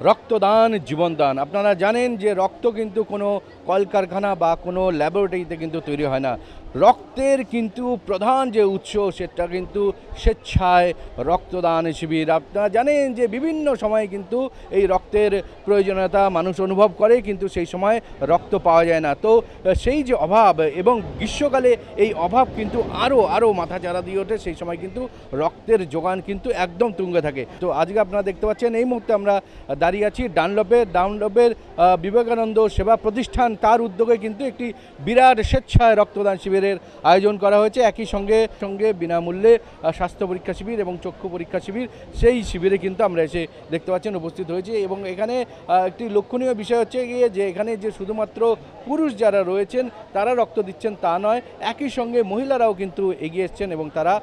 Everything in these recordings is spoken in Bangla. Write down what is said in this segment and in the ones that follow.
রক্তদান জীবনদান। আপনারা জানেন যে রক্ত কিন্তু কোনো কলকারখানা বা কোনো ল্যাবরেটরিতে কিন্তু তৈরি হয় না। রক্তের কিন্তু প্রধান যে উৎস সেটা কিন্তু স্বেচ্ছায় রক্তদান শিবির। আপনারা জানেন যে বিভিন্ন সময়ে কিন্তু এই রক্তের প্রয়োজনীয়তা মানুষ অনুভব করে, কিন্তু সেই সময় রক্ত পাওয়া যায় না। তো সেই যে অভাব, এবং গ্রীষ্মকালে এই অভাব কিন্তু আরও মাথাচাড়া দিয়ে ওঠে। সেই সময় কিন্তু রক্তের যোগান কিন্তু একদম তুঙ্গে থাকে। তো আজকে আপনারা দেখতে পাচ্ছেন এই মুহূর্তে আমরা দাঁড়িয়ে আছি ডানলপের বিবেকানন্দ সেবা প্রতিষ্ঠান, তার উদ্যোগে কিন্তু একটি বিরাট স্বেচ্ছায় রক্তদান শিবিরের আয়োজন করা হয়েছে। একই সঙ্গে বিনামূল্যে স্বাস্থ্য পরীক্ষা শিবির এবং চক্ষু পরীক্ষা শিবির, সেই শিবিরে কিন্তু আমরা এসে দেখতে পাচ্ছেন উপস্থিত হয়েছি। এবং এখানে একটি লক্ষণীয় বিষয় হচ্ছে গিয়ে যে এখানে যে শুধুমাত্র পুরুষ যারা রয়েছেন তারা রক্ত দিচ্ছেন তা নয়, একই সঙ্গে মহিলারাও কিন্তু এগিয়ে এসছেন এবং তারা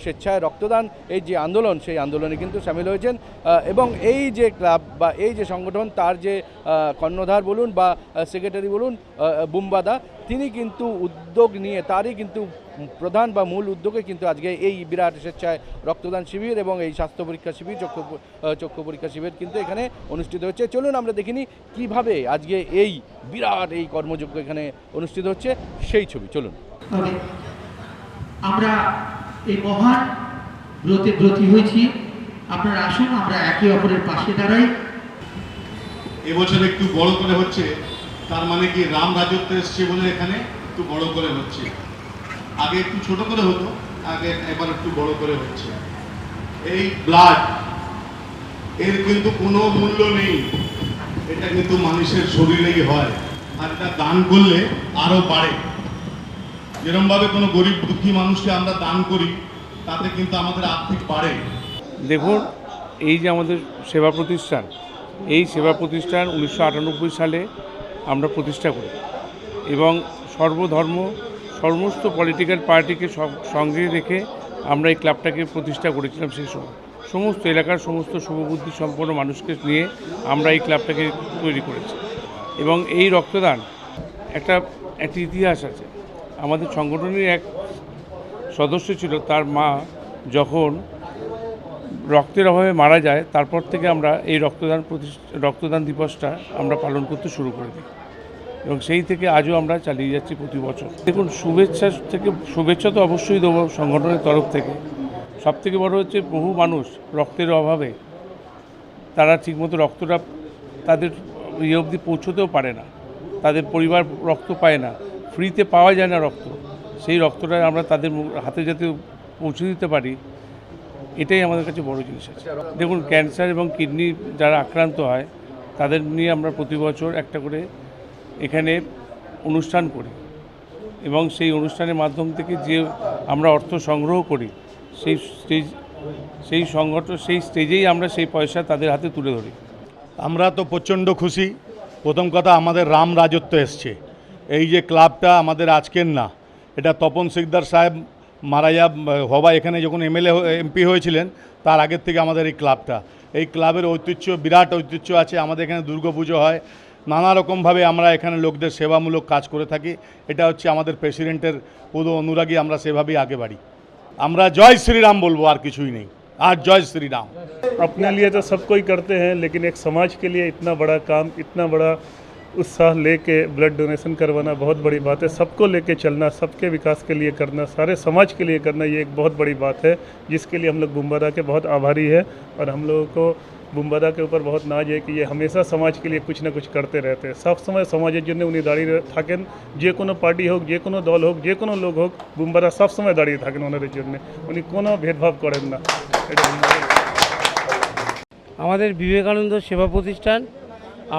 স্বেচ্ছায় রক্তদান এই যে আন্দোলন, সেই আন্দোলনে কিন্তু সামিল হয়েছেন। এবং এই যে ক্লাব বা এই যে সংগঠন, তার যে কর্ণধার বলুন বা সেক্রেটারি বলুন বুম্বাদা, তিনি কিন্তু উদ্যোগ নিয়ে, তারই কিন্তু প্রধান বা মূল উদ্যোগে কিন্তু আজকে এই বিরাট স্বেচ্ছায় রক্তদান শিবির এবং এই স্বাস্থ্য পরীক্ষা শিবির, চক্ষু পরীক্ষা শিবির কিন্তু এখানে অনুষ্ঠিত হচ্ছে। চলুন আমরা দেখিনি কিভাবে আজকে এই বিরাট এই কর্মযজ্ঞ এখানে অনুষ্ঠিত হচ্ছে, সেই ছবি চলুন। আমরা এই মহান ব্রতে ব্রতী হয়েছি, আপনারা আসুন আমরা একে অপরের পাশে দাঁড়াই। এবছর একটু বড় করে হচ্ছে, তার মানে কি রাম রাজত্ব এসছে বলে এখানে একটু বড় করে হচ্ছে। আগে একটু ছোট করে হতো, এবার একটু বড় করে হচ্ছে। এই ব্লাড এর কিন্তু কোনো মূল্য নেই, এটা কিন্তু মানুষের শরীরেই হয়, আর এটা দান করলে আরো বাড়ে। যেরকম ভাবে কোনো গরিব দুঃখী মানুষকে আমরা দান করি, তাতে কিন্তু আমাদের আর্থিক বাড়ে। দেখুন, এই যে আমাদের সেবা প্রতিষ্ঠান, এই সেবা প্রতিষ্ঠান 1998 সালে আমরা প্রতিষ্ঠা করি এবং সর্বধর্ম সমস্ত পলিটিক্যাল পার্টিকে সঙ্গে রেখে আমরা এই ক্লাবটাকে প্রতিষ্ঠা করেছিলাম। সেই সময় সমস্ত এলাকার সমস্ত শুভবুদ্ধি সম্পন্ন মানুষকে নিয়ে আমরা এই ক্লাবটাকে তৈরি করেছি। এবং এই রক্তদান একটি ইতিহাস আছে। আমাদের সংগঠনের এক সদস্য ছিল, তার মা যখন রক্তের অভাবে মারা যায়, তারপর থেকে আমরা এই রক্তদান দিবসটা আমরা পালন করতে শুরু করে দিই এবং সেই থেকে আজও আমরা চালিয়ে যাচ্ছি প্রতি বছর। দেখুন, শুভেচ্ছা তো অবশ্যই দেবো সংগঠনের তরফ থেকে। সবথেকে বড় হচ্ছে বহু মানুষ রক্তের অভাবে তারা ঠিকমতো রক্তটা তাদের ইয়ে অবধি পৌঁছতেও পারে না, তাদের পরিবার রক্ত পায় না, ফ্রিতে পাওয়া যায় না রক্ত। সেই রক্তটা আমরা তাদের হাতে যাতে পৌঁছে দিতে পারি, এটাই আমাদের কাছে বড় জিনিস আছে। দেখুন, ক্যান্সার এবং কিডনি যারা আক্রান্ত হয় তাদের নিয়ে আমরা প্রতি বছর একটা করে এখানে অনুষ্ঠান করি এবং সেই অনুষ্ঠানের মাধ্যম থেকে যে আমরা অর্থ সংগ্রহ করি, সেই স্টেজেই আমরা সেই পয়সা তাদের হাতে তুলে ধরি। আমরা তো প্রচণ্ড খুশি। প্রথম কথা, আমাদের রাম রাজত্ব এসছে। এই যে ক্লাবটা আমাদের আজকের না, এটা তপন সিকদার সাহেব মারা হওয়া এখানে যখন এমপি হয়েছিলেন তার আগের থেকে আমাদের এই ক্লাবের ঐতিহ্য, বিরাট ঐতিহ্য আছে। আমাদের এখানে দুর্গাপুজো হয়, নানা রকমভাবে আমরা এখানে লোকদের সেবামূলক কাজ করে থাকি। এটা হচ্ছে আমাদের প্রেসিডেন্টের পুরো অনুরাগী, আমরা সেভাবেই আগে বাড়ি। আমরা জয় শ্রীরাম বলবো, আর কিছুই নেই। आज जय श्री राम। अपने लिए तो सब कोई करते हैं, लेकिन एक समाज के लिए इतना बड़ा काम, इतना बड़ा उत्साह लेके ब्लड डोनेशन करवाना बहुत बड़ी बात है। सबको लेके चलना, सबके विकास के लिए करना, सारे समाज के लिए करना, ये एक बहुत बड़ी बात है, जिसके लिए हम लोग बुम्बादा के बहुत आभारी है। और हम लोगों को बुम्बादा के ऊपर बहुत नाज है कि ये हमेशा समाज के लिए कुछ ना कुछ करते रहते हैं। सब समय समाजेর জন্য উনি দাঁড়িয়ে থাকেন। যে কোনো পার্টি হোক, যে কোনো দল হোক, যে কোনো লোক হোক, বুম্বাদা সব সময় দাঁড়িয়ে থাকেন ওনাদের জন্য। উনি কোনো ভেদভাব করেন না। এটা আমাদের বিবেকানন্দ সেবা প্রতিষ্ঠান,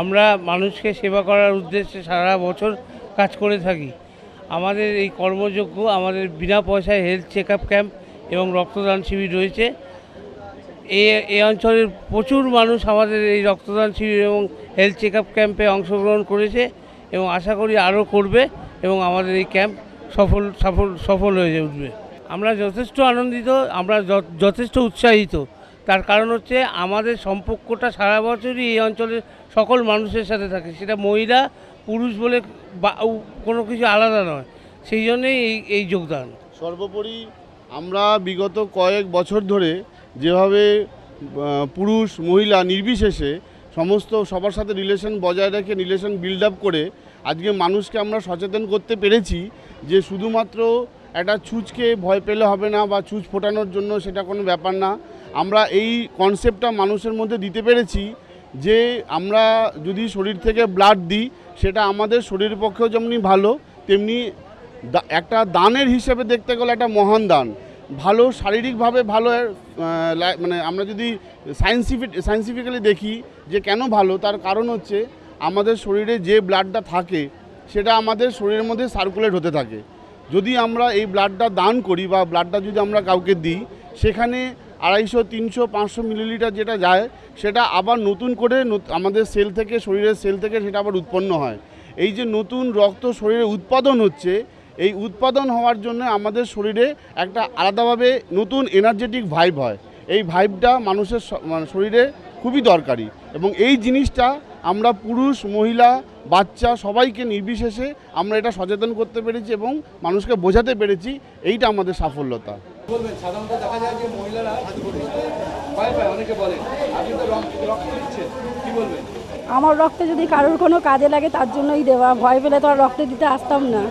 আমরা মানুষকে সেবা করার উদ্দেশ্যে সারা বছর কাজ করে থাকি। আমাদের এই কর্মযজ্ঞ, আমাদের বিনা পয়সায় হেলথ চেক আপ ক্যাম্প এবং রক্তদান শিবির রয়েছে। এই অঞ্চলের প্রচুর মানুষ আমাদের এই রক্তদান শিবির এবং হেলথ চেক আপ ক্যাম্পে অংশগ্রহণ করেছে এবং আশা করি আরও করবে এবং আমাদের এই ক্যাম্প সফল হয়ে উঠবে। আমরা যথেষ্ট আনন্দিত, আমরা যথেষ্ট উৎসাহিত। তার কারণ হচ্ছে আমাদের সম্পর্কটা সারা বছরই এই অঞ্চলের সকল মানুষের সাথে থাকে, সেটা মহিলা পুরুষ বলে কোনো কিছু আলাদা নয়। সেই জন্যেই এই যোগদান। সর্বোপরি আমরা বিগত কয়েক বছর ধরে যেভাবে পুরুষ মহিলা নির্বিশেষে সমস্ত সবার সাথে রিলেশন বজায় রেখে রিলেশন বিল্ড আপ করে আজকে মানুষকে আমরা সচেতন করতে পেরেছি যে শুধুমাত্র একটা ছুঁচকে ভয় পেলে হবে না বা ছুঁচ ফোটানোর জন্য সেটা কোনো ব্যাপার না। আমরা এই কনসেপ্টটা মানুষের মধ্যে দিতে পেরেছি যে আমরা যদি শরীর থেকে ব্লাড দিই সেটা আমাদের শরীরের পক্ষেও যেমনি ভালো, তেমনি একটা দানের হিসেবে দেখতে গেলে একটা মহান দান। ভালো শারীরিকভাবে ভালো, মানে আমরা যদি সায়েন্সিফিক্যালি দেখি যে কেন ভালো, তার কারণ হচ্ছে আমাদের শরীরে যে ব্লাডটা থাকে সেটা আমাদের শরীরের মধ্যে সার্কুলেট হতে থাকে। যদি আমরা এই ব্লাডটা দান করি বা ব্লাডটা যদি আমরা কাউকে দিই, সেখানে 250, 300, 500 মিলিলিটার যেটা যায় সেটা আবার নতুন করে আমাদের সেল থেকে, শরীরের সেল থেকে সেটা আবার উৎপন্ন হয়। এই যে নতুন রক্ত শরীরে উৎপাদন হচ্ছে, এই উৎপাদন হওয়ার জন্য আমাদের শরীরে একটা আলাদাভাবে নতুন এনার্জেটিক ভাইব হয়। এই ভাইবটা মানুষের শরীরে খুবই দরকারি এবং এই জিনিসটা আমরা পুরুষ, মহিলা, বাচ্চা সবাইকে নির্বিশেষে আমরা এটা সচেতন করতে পেরেছি এবং মানুষকে বোঝাতে পেরেছি, এইটা আমাদের সাফল্যতা। বলবেন সাধারণত দেখা যায় যে মহিলারা ভয় পায়, অনেকে বলে, আপনি তো রক্ত দিচ্ছেন, কি বলবেন? আমার রক্ত যদি কারোর কোনো কাজে লাগে তার জন্যই দেওয়া, ভয় পেলে তো আর রক্ত দিতে আসতাম না।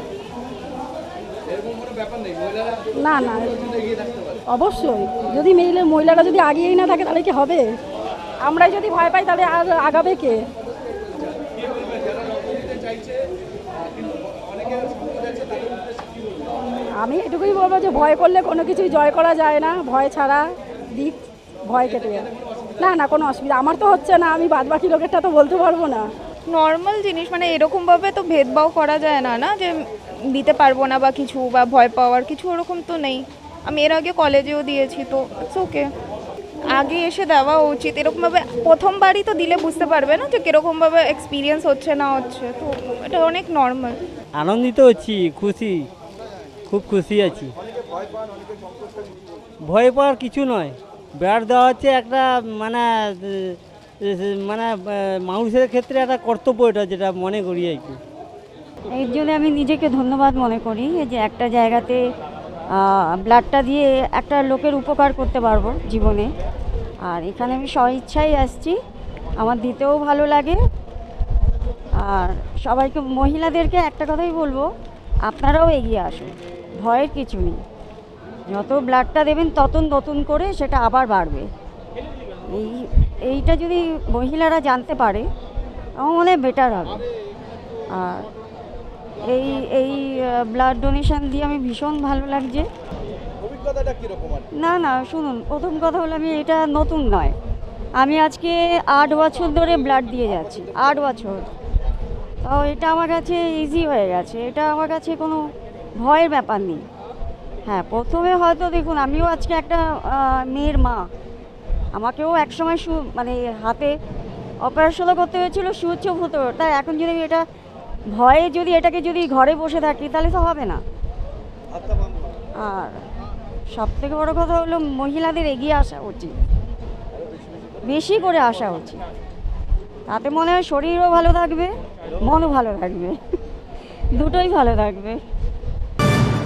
এরকম কোনো ব্যাপার নেই, মহিলারা না না, এগিয়ে থাকতে পারে। অবশ্যই যদি মহিলারা যদি আগিয়েই না থাকে তাহলে কি হবে? আমরাই যদি ভয় পাই তাহলে আর আগাবে কে? আমি এটুকুই বলবো যে ভয় করলে কোনো কিছুই জয় করা যায় না, ভয় ছাড়া দিক, ভয় কেটে যায়। না না, কোনো অসুবিধা আমার তো হচ্ছে না, আমি বাদ বাকি লোকেরটা তো বলতে পারবো না। নর্মাল জিনিস, মানে এরকমভাবে তো ভেদভাব করা যায় না, না যে দিতে পারবো না বা কিছু, বা ভয় পাওয়ার কিছু ওরকম তো নেই। আমি এর আগে কলেজেও দিয়েছি, তো ইটস ওকে। আগে এসে দেওয়া উচিত। এরকমভাবে প্রথমবারই তো দিলে বুঝতে পারবে না যে কীরকমভাবে এক্সপিরিয়েন্স হচ্ছে না হচ্ছে, তো এটা অনেক নর্মাল। আনন্দিত হচ্ছি, খুশি, খুব খুশি আছি। ভয় পাওয়ার কিছু নয়, ব্লাড দেওয়া হচ্ছে একটা মানে মানে মানুষের ক্ষেত্রে একটা কর্তব্য, এটা যেটা মনে করি আর কি। এর জন্য আমি নিজেকে ধন্যবাদ মনে করি যে একটা জায়গাতে ব্লাডটা দিয়ে একটা লোকের উপকার করতে পারবো জীবনে। আর এখানে আমি স্বইচ্ছাই আসছি, আমার দিতেও ভালো লাগে। আর সবাইকে, মহিলাদেরকে একটা কথাই বলবো, আপনারাও এগিয়ে আসুন, ভয়ের কিছু নেই। যত ব্লাডটা দেবেন তত নতুন করে সেটা আবার বাড়বে। এইটা যদি মহিলারা জানতে পারে আমার মনে হয় বেটার হবে। আর এই ব্লাড ডোনেশন দিয়ে আমি ভীষণ ভালো লাগছে। অভিজ্ঞতাটা কীরকম? না না, শুনুন, প্রথম কথা হলো আমি এটা নতুন নয়, আমি আজকে 8 বছর ধরে ব্লাড দিয়ে যাচ্ছি, 8 বছর। তো এটা আমার কাছে ইজি হয়ে গেছে, এটা আমার কাছে কোনো ভয়ের ব্যাপার নেই। হ্যাঁ, প্রথমে হয়তো দেখুন, আমিও আজকে একটা মেয়ের মা, আমাকেও একসময় মানে হাতে অপারেশনও করতে হয়েছিল, সুচও হতো। তাই এখন যদি আমি এটা ভয়ে যদি এটাকে যদি ঘরে বসে থাকি তাহলে তো হবে না। আর সবথেকে বড় কথা হলো মহিলাদের এগিয়ে আসা উচিত, বেশি করে আসা উচিত। তাতে মনে হয় শরীরও ভালো থাকবে, মনও ভালো থাকবে, দুটোই ভালো থাকবে।